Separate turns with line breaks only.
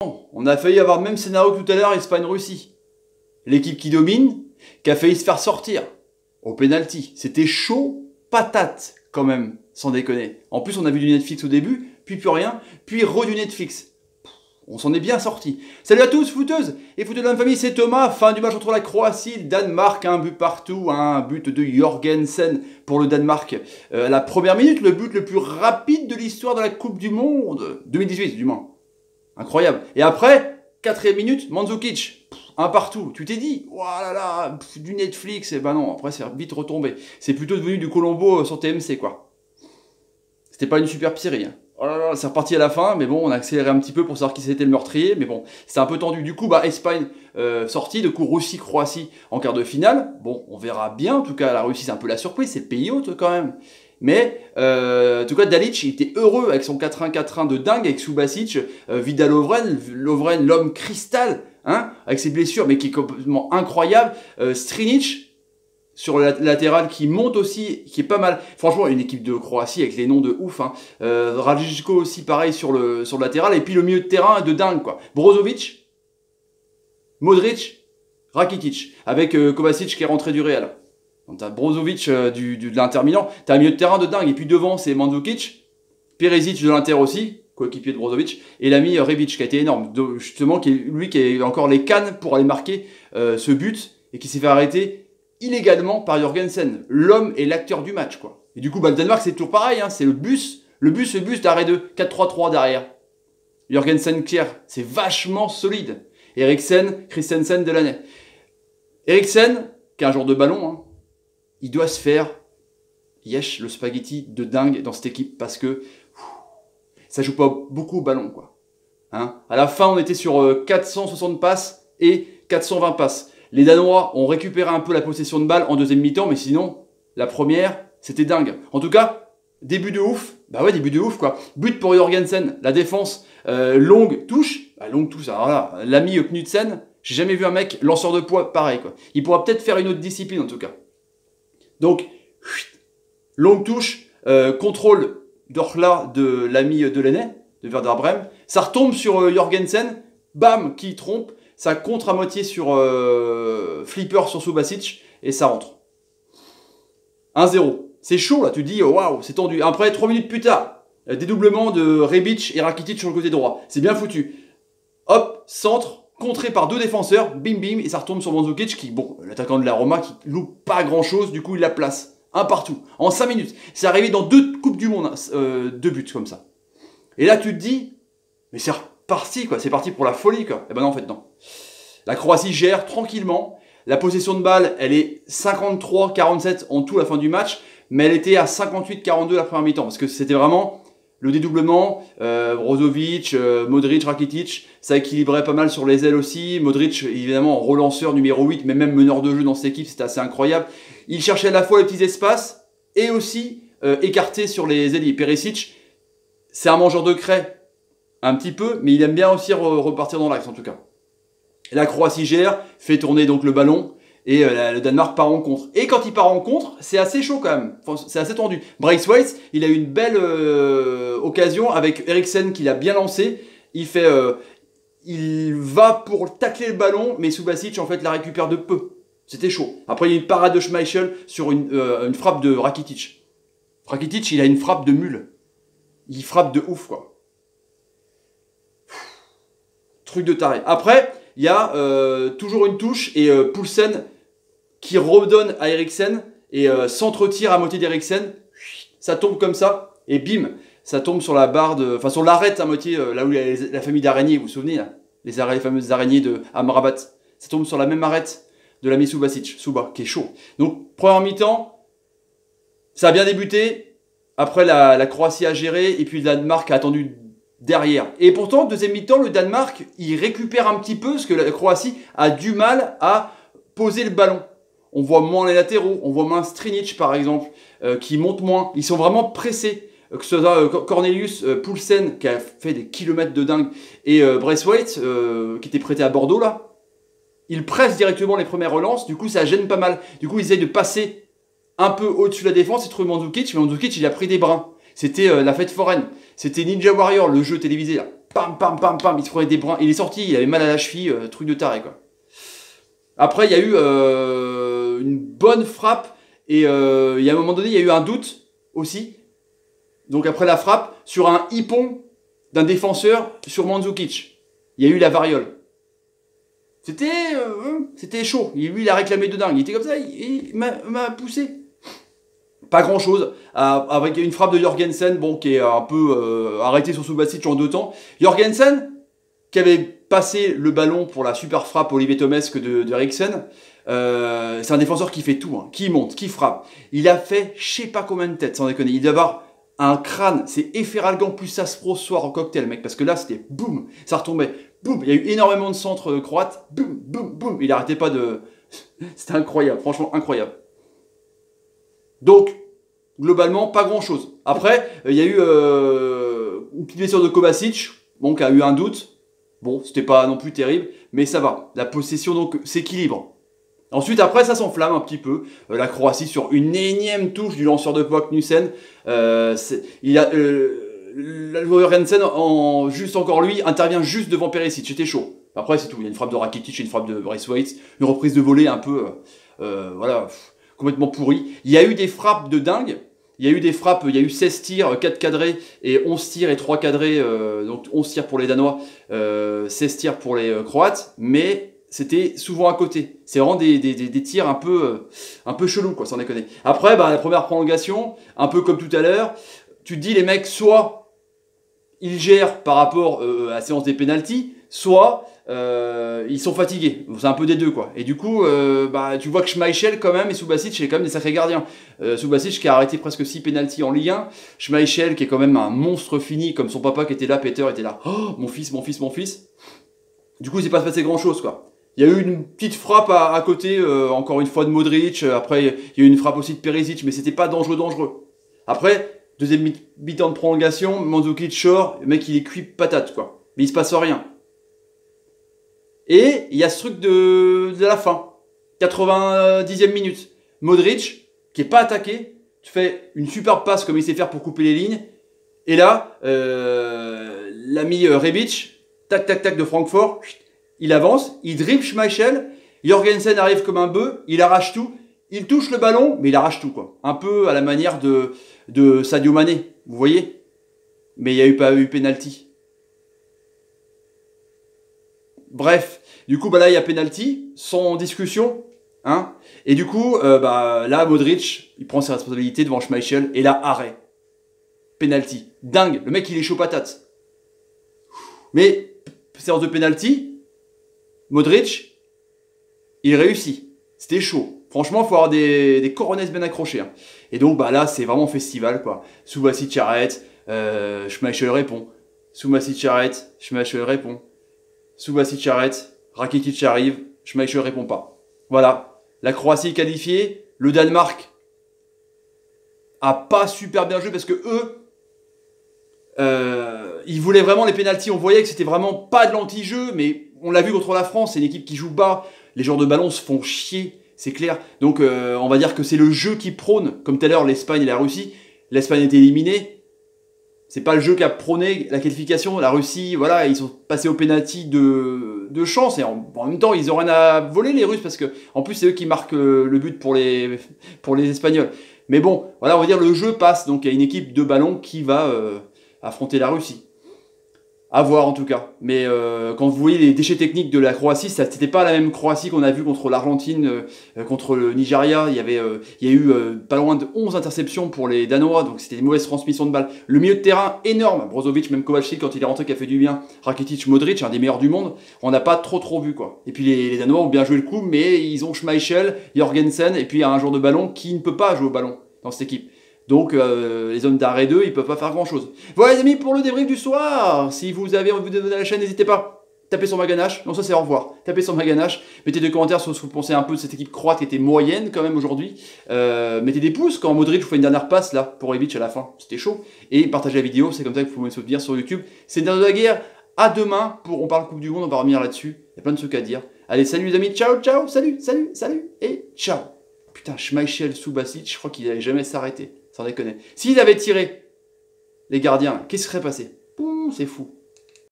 On a failli avoir le même scénario que tout à l'heure, Espagne-Russie. L'équipe qui domine, qui a failli se faire sortir au penalty. C'était chaud patate quand même, sans déconner. En plus, on a vu du Netflix au début, puis plus rien, puis du Netflix. On s'en est bien sorti. Salut à tous, footeuses et footeux de la famille, c'est Thomas. Fin du match entre la Croatie, le Danemark, un but partout, un but de Jorgensen pour le Danemark. La première minute, le but le plus rapide de l'histoire de la Coupe du Monde. 2018 du moins. Incroyable. Et après, 4e minute, Mandzukic. Un partout. Tu t'es dit, oh là là, du Netflix. Et ben non, après c'est vite retombé. C'est plutôt devenu du Colombo sur TMC quoi. C'était pas une super série. Hein. Oh là là, c'est reparti à la fin, mais bon, on a accéléré un petit peu pour savoir qui c'était le meurtrier, mais bon, c'était un peu tendu. Du coup, Espagne sortie, de coup Russie-Croatie en quart de finale. Bon, on verra bien. En tout cas, la Russie, c'est un peu la surprise, c'est le pays hôte quand même. Mais en tout cas, Dalic, il était heureux avec son 4-1, 4-1 de dingue, avec Subasic, Vidal Lovren, l'homme cristal, hein, avec ses blessures, mais qui est complètement incroyable. Strinic, sur le latéral qui monte aussi, qui est pas mal. Franchement, une équipe de Croatie avec les noms de ouf. Hein. Radjićko aussi pareil sur le latéral. Et puis le milieu de terrain de dingue quoi. Brozovic, Modric, Rakitic. Avec Kovacic qui est rentré du Real. Donc t'as Brozovic de l'Inter Milan. T'as un milieu de terrain de dingue. Et puis devant c'est Mandzukic, Perisic de l'Inter aussi, coéquipier de Brozovic. Et l'ami Rebic qui a été énorme. Justement, lui qui a encore les cannes pour aller marquer ce but. Et qui s'est fait arrêter illégalement par Jorgensen, l'homme et l'acteur du match quoi. Et du coup le Danemark c'est toujours pareil, hein, c'est le bus d'arrêt 2, 4-3-3 derrière. Jorgensen Kjær, c'est vachement solide. Christensen de l'année. Eriksen, qui est un joueur de ballon, hein, il doit se faire le spaghetti de dingue dans cette équipe parce que ça joue pas beaucoup au ballon quoi. Hein. À la fin on était sur 460 passes et 420 passes. Les Danois ont récupéré un peu la possession de balle en deuxième mi-temps, mais sinon, la première, c'était dingue. En tout cas, début de ouf. Bah ouais, début de ouf, quoi. But pour Jorgensen, la défense, longue touche. Longue touche, alors là, l'ami Knudsen, j'ai jamais vu un mec lanceur de poids pareil, quoi. Il pourra peut-être faire une autre discipline, en tout cas. Donc, longue touche, contrôle d'Orla de l'ami Delaney, de Werder Bremen. Ça retombe sur Jorgensen, bam, qui trompe. Ça contre à moitié sur Flipper sur Subasic et ça rentre. 1-0. C'est chaud là, tu te dis waouh, c'est tendu. Après, 3 minutes plus tard, dédoublement de Rebic et Rakitic sur le côté droit. C'est bien foutu. Hop, centre, contré par 2 défenseurs, bim bim, et ça retombe sur Mandzukic qui, bon, l'attaquant de la Roma qui loupe pas grand chose, du coup il la place. Un partout, en 5 minutes. C'est arrivé dans 2 Coupes du Monde, 2 buts comme ça. Et là tu te dis, mais c'est parti quoi, c'est parti pour la folie quoi. Et ben non en fait non. La Croatie gère tranquillement. La possession de balle, elle est 53-47 en tout à la fin du match, mais elle était à 58-42 la première mi-temps parce que c'était vraiment le dédoublement. Brozovic, Modric, Rakitic, ça équilibrait pas mal sur les ailes aussi. Modric évidemment relanceur numéro 8, mais même meneur de jeu dans cette équipe, c'était assez incroyable. Il cherchait à la fois les petits espaces et aussi écarté sur les ailiers. Perisic, c'est un mangeur de craie. Un petit peu, mais il aime bien aussi repartir dans l'axe en tout cas. Et la Croatie gère, fait tourner donc le ballon, et le Danemark part en contre. Et quand il part en contre, c'est assez chaud quand même, enfin, c'est assez tendu. Braithwaite, il a eu une belle occasion avec Eriksen qui l'a bien lancé. Il va pour tacler le ballon, mais Subasic en fait la récupère de peu. C'était chaud. Après il y a une parade de Schmeichel sur une frappe de Rakitic. Rakitic, il a une frappe de mule. Il frappe de ouf quoi. Truc de taré. Après, il y a toujours une touche et Poulsen qui redonne à Eriksen et s'entretire à moitié d'Eriksen. Ça tombe comme ça et bim, ça tombe sur la barre enfin sur l'arête à moitié, là où il y a la famille d'araignées, vous vous souvenez là, les fameuses araignées de Amrabat. Ça tombe sur la même arête de l'ami Subasic, qui est chaud. Donc première mi-temps, ça a bien débuté. Après la Croatie a géré et puis le Danemark a attendu derrière. Et pourtant, deuxième mi-temps, le Danemark, il récupère un petit peu parce que la Croatie a du mal à poser le ballon. On voit moins les latéraux, on voit moins Strinic par exemple, qui monte moins. Ils sont vraiment pressés. Que ce soit Cornelius Poulsen, qui a fait des kilomètres de dingue, et Braithwaite, qui était prêté à Bordeaux là. Ils pressent directement les premières relances, du coup ça gêne pas mal. Du coup ils essayent de passer un peu au-dessus de la défense et trouver Mandzukic, mais Mandzukic il a pris des brins. C'était la fête foraine. C'était Ninja Warrior, le jeu télévisé là. pam, pam, pam, pam, il se prenait des brins. Il est sorti, il avait mal à la cheville, truc de taré, quoi. Après, il y a eu une bonne frappe, et il y a un moment donné, il y a eu un doute aussi. Donc après la frappe, sur un hippon d'un défenseur sur Mandzukic. Il y a eu la variole. C'était chaud. Lui, il a réclamé de dingue. Il était comme ça, il m'a poussé. Pas grand chose, avec une frappe de Jorgensen, bon, qui est un peu arrêté sur Subasic en 2 temps. Jorgensen, qui avait passé le ballon pour la super frappe Olivier Tomesque de Eriksen, c'est un défenseur qui fait tout, hein, qui monte, qui frappe. Il a fait je sais pas combien de têtes, sans déconner. Il doit avoir un crâne, c'est Efferalgan plus Saspro ce soir au cocktail, mec, parce que là c'était boum, ça retombait, boum. Il y a eu énormément de centres croates, boum, boum, boum. Il arrêtait pas de. C'était incroyable, franchement incroyable. Donc, globalement, pas grand chose. Après, il y a eu une petite blessure de Kovacic, bon, qui a eu un doute. Bon, c'était pas non plus terrible, mais ça va. La possession donc s'équilibre. Ensuite, après, ça s'enflamme un petit peu. La Croatie sur une énième touche du lanceur de Poak Knudsen. Il a le joueur Hansen, juste encore lui, intervient juste devant Perisic. C'était chaud. Après, c'est tout. Il y a une frappe de Rakitic et une frappe de Braithwaite. Une reprise de volée un peu, voilà, complètement pourrie. Il y a eu des frappes de dingue. Il y a eu des frappes, il y a eu 16 tirs, 4 cadrés et 11 tirs et 3 cadrés. Donc 11 tirs pour les Danois, 16 tirs pour les Croates. Mais c'était souvent à côté. C'est vraiment des tirs un peu chelous, quoi, sans déconner. Après, bah, la première prolongation, un peu comme tout à l'heure, tu te dis, les mecs, soit ils gèrent par rapport à la séance des pénaltys, soit ils sont fatigués. C'est un peu des deux, quoi. Et du coup, bah, tu vois que Schmeichel, quand même, et Subasic, c'est quand même des sacrés gardiens. Subasic qui a arrêté presque 6 pénaltys en Ligue 1. Schmeichel qui est quand même un monstre fini, comme son papa qui était là, Peter était là. Oh, mon fils, mon fils, mon fils. Du coup, il s'est pas passé grand-chose, quoi. Il y a eu une petite frappe à côté, encore une fois de Modric. Après, il y a eu une frappe aussi de Perisic, mais c'était pas dangereux. Après, deuxième mi-temps de prolongation, Mandzukic Shore, le mec il est cuit patate, quoi. Mais il se passe rien. Et il y a ce truc de la fin, 90e minute. Modric, qui est pas attaqué, tu fais une superbe passe comme il sait faire pour couper les lignes. Et là, l'ami Rebic, tac tac tac de Francfort, il avance, il dribble Schmeichel, Jorgensen arrive comme un bœuf, il arrache tout, il touche le ballon, mais il arrache tout, quoi. Un peu à la manière de Sadio Mané, vous voyez. Mais il n'y a pas eu penalty. Bref, du coup, bah là, il y a penalty, sans discussion. Hein. Et du coup, bah, là, Modric, il prend ses responsabilités devant Schmeichel, et là, arrêt. Penalty. Dingue, le mec, il est chaud patate. Mais, séance de penalty, Modric, il réussit. C'était chaud. Franchement, il faut avoir des coronets bien accrochés. Hein. Et donc, bah là, c'est vraiment festival, quoi. Subasic arrête, Schmeichel répond. Subasic arrête, Schmeichel répond. Subasic arrête, Rakitic arrive, Schmeichel répond pas. Voilà. La Croatie est qualifiée. Le Danemark a pas super bien joué parce que eux, ils voulaient vraiment les pénaltys. On voyait que c'était vraiment pas de l'anti-jeu, mais on l'a vu contre la France, c'est une équipe qui joue bas. Les joueurs de ballon se font chier, c'est clair. Donc on va dire que c'est le jeu qui prône, comme tout à l'heure l'Espagne et la Russie. L'Espagne a été éliminée. C'est pas le jeu qui a prôné la qualification. La Russie, voilà, ils sont passés au pénalty de chance. Et en même temps, ils ont rien à voler, les Russes, parce que en plus, c'est eux qui marquent le but pour les Espagnols. Mais bon, voilà, on va dire le jeu passe. Donc il y a une équipe de ballon qui va affronter la Russie. À voir en tout cas. Mais quand vous voyez les déchets techniques de la Croatie, c'était pas la même Croatie qu'on a vu contre l'Argentine, contre le Nigeria. Il y a eu pas loin de 11 interceptions pour les Danois, donc c'était des mauvaises transmissions de balles. Le milieu de terrain énorme. Brozovic, même Kovacic quand il est rentré qui a fait du bien. Rakitic, Modric, un des meilleurs du monde. On n'a pas trop vu, quoi. Et puis les Danois ont bien joué le coup, mais ils ont Schmeichel, Jorgensen et puis un joueur de ballon qui ne peut pas jouer au ballon dans cette équipe. Donc les hommes d'arrêt 2, ils peuvent pas faire grand chose. Voilà les amis pour le débrief du soir. Si vous avez envie de vous abonner à la chaîne, n'hésitez pas. Tapez sur ma ganache. Non, ça c'est au revoir. Tapez sur ma ganache. Mettez des commentaires sur ce que vous pensez un peu de cette équipe croate qui était moyenne quand même aujourd'hui. Mettez des pouces quand Modric vous fait une dernière passe là pour Rebic à la fin. C'était chaud. Et partagez la vidéo. C'est comme ça que vous pouvez me soutenir sur YouTube. C'est le dernier de la guerre. À demain pour On parle Coupe du Monde. On va revenir là-dessus. Il y a plein de trucs à dire. Allez, salut les amis. Ciao, ciao. Salut et ciao. Putain, Schmeichel, Subasic, je crois qu'il n'allait jamais s'arrêter. Sans déconner. S'il avait tiré les gardiens, qu'est-ce qui serait passé? C'est fou.